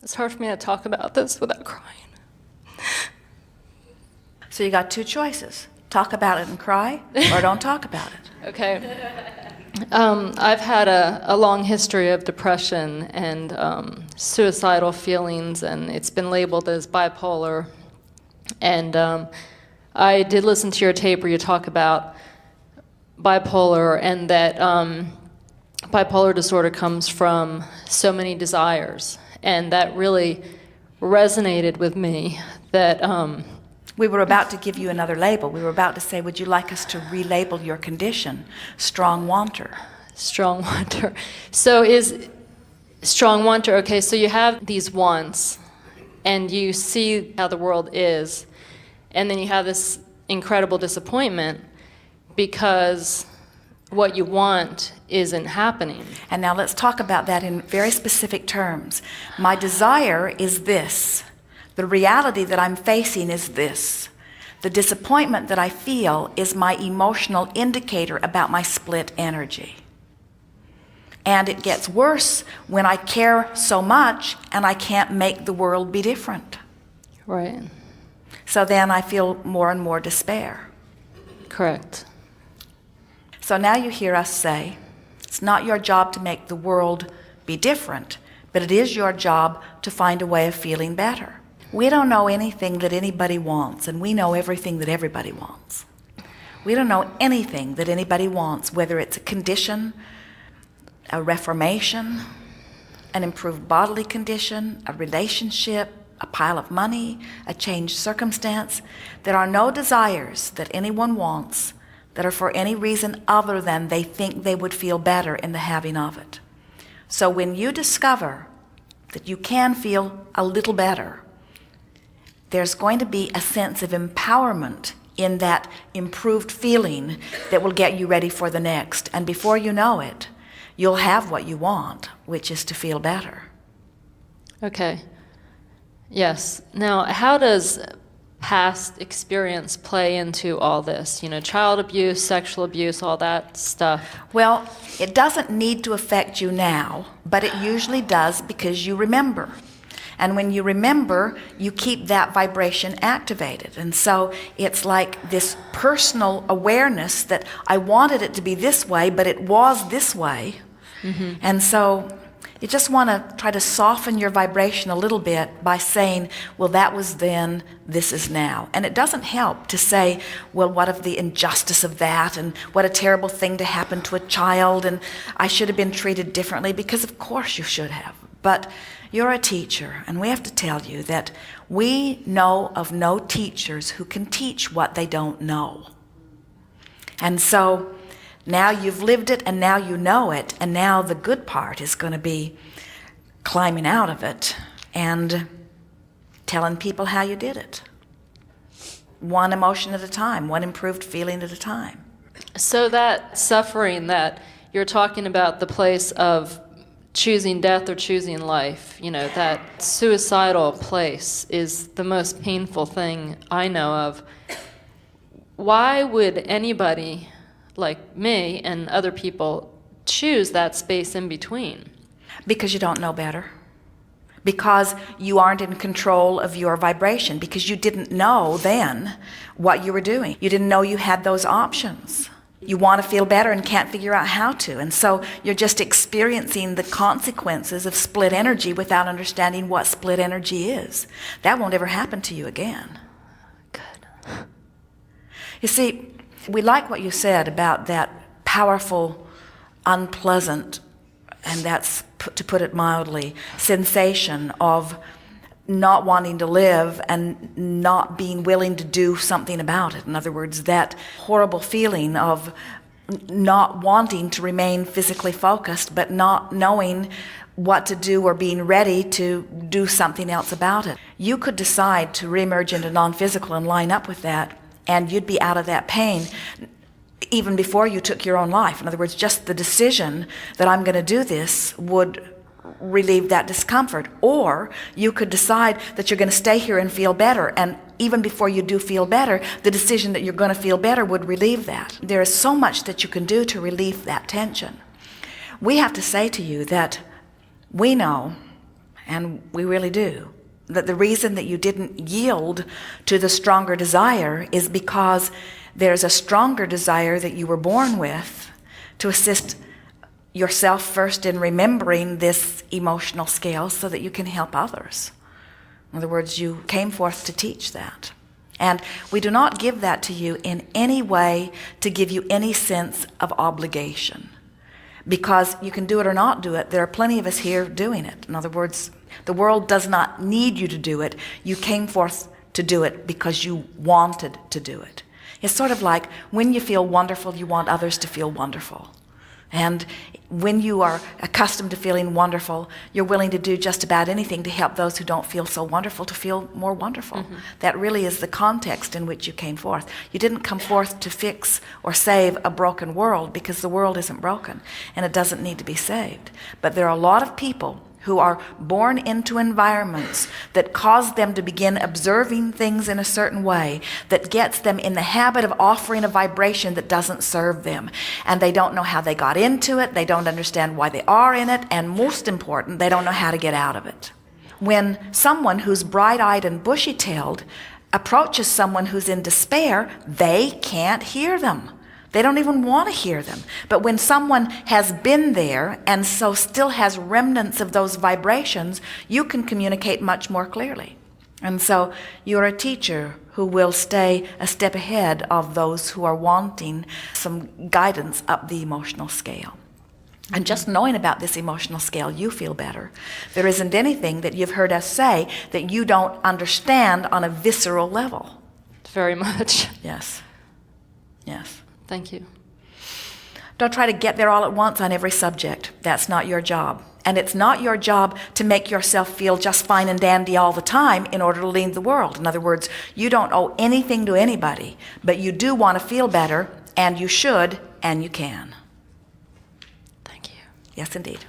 It's hard for me to talk about this without crying. So you got two choices. Talk about it and cry, or don't talk about it. Okay. I've had a long history of depression and suicidal feelings, and it's been labeled as bipolar. And I did listen to your tape where you talk about bipolar, and that bipolar disorder comes from so many desires. And that really resonated with me, that we were about to give you another label. We were about to say, would you like us to relabel your condition, strong wanter? Strong wanter. So is strong wanter, okay, so you have these wants, and you see how the world is, and then you have this incredible disappointment because what you want isn't happening. And now let's talk about that in very specific terms. My desire is this. The reality that I'm facing is this. The disappointment that I feel is my emotional indicator about my split energy. And it gets worse when I care so much and I can't make the world be different. Right. So then I feel more and more despair. Correct. So now you hear us say, it's not your job to make the world be different, but it is your job to find a way of feeling better. We don't know anything that anybody wants, and we know everything that everybody wants. We don't know anything that anybody wants, whether it's a condition, a reformation, an improved bodily condition, a relationship, a pile of money, a changed circumstance. There are no desires that anyone wants that are for any reason other than they think they would feel better in the having of it. So when you discover that you can feel a little better, there's going to be a sense of empowerment in that improved feeling that will get you ready for the next. And before you know it, you'll have what you want, which is to feel better. Okay. Yes. Now, how does past experience play into all this? You know, child abuse, sexual abuse, all that stuff. Well, it doesn't need to affect you now, but it usually does because you remember. And when you remember, you keep that vibration activated. And so it's like this personal awareness that I wanted it to be this way, but it was this way. Mm-hmm. And so you just want to try to soften your vibration a little bit by saying, well, that was then, this is now. And it doesn't help to say, well, what of the injustice of that, and what a terrible thing to happen to a child, and I should have been treated differently, because of course you should have. But you're a teacher, and we have to tell you that we know of no teachers who can teach what they don't know. And so now you've lived it, and now you know it, and now the good part is going to be climbing out of it and telling people how you did it. One emotion at a time, one improved feeling at a time. So that suffering that you're talking about, the place of choosing death or choosing life, you know, that suicidal place is the most painful thing I know of. Why would anybody like me and other people choose that space in between? Because you don't know better. Because you aren't in control of your vibration. Because you didn't know then what you were doing. You didn't know you had those options. You want to feel better and can't figure out how to. And so you're just experiencing the consequences of split energy without understanding what split energy is. That won't ever happen to you again. Good. You see, we like what you said about that powerful, unpleasant, and that's, to put it mildly, sensation of not wanting to live and not being willing to do something about it. In other words, that horrible feeling of not wanting to remain physically focused, but not knowing what to do or being ready to do something else about it. You could decide to reemerge into non-physical and line up with that, and you'd be out of that pain even before you took your own life. In other words, just the decision that I'm going to do this would relieve that discomfort. Or you could decide that you're going to stay here and feel better, and even before you do feel better, the decision that you're going to feel better would relieve that. There is so much that you can do to relieve that tension. We have to say to you that we know, And we really do. That the reason that you didn't yield to the stronger desire is because there's a stronger desire that you were born with to assist yourself first in remembering this emotional scale so that you can help others. In other words, you came forth to teach that. And we do not give that to you in any way to give you any sense of obligation. Because you can do it or not do it. There are plenty of us here doing it. In other words, the world does not need you to do it. You came forth to do it because you wanted to do it. It's sort of like when you feel wonderful, you want others to feel wonderful. And when you are accustomed to feeling wonderful, you're willing to do just about anything to help those who don't feel so wonderful to feel more wonderful. Mm-hmm. That really is the context in which you came forth. You didn't come forth to fix or save a broken world, because the world isn't broken and it doesn't need to be saved. But there are a lot of people who are born into environments that cause them to begin observing things in a certain way that gets them in the habit of offering a vibration that doesn't serve them. And they don't know how they got into it, they don't understand why they are in it, and most important, they don't know how to get out of it. When someone who's bright-eyed and bushy-tailed approaches someone who's in despair, they can't hear them. They don't even want to hear them. But when someone has been there and so still has remnants of those vibrations, you can communicate much more clearly. And so you're a teacher who will stay a step ahead of those who are wanting some guidance up the emotional scale. And just knowing about this emotional scale, you feel better. There isn't anything that you've heard us say that you don't understand on a visceral level. Very much. Yes. Yes. Thank you. Don't try to get there all at once on every subject. That's not your job. And it's not your job to make yourself feel just fine and dandy all the time in order to lead the world. In other words, you don't owe anything to anybody, but you do want to feel better, and you should, and you can. Thank you. Yes, indeed.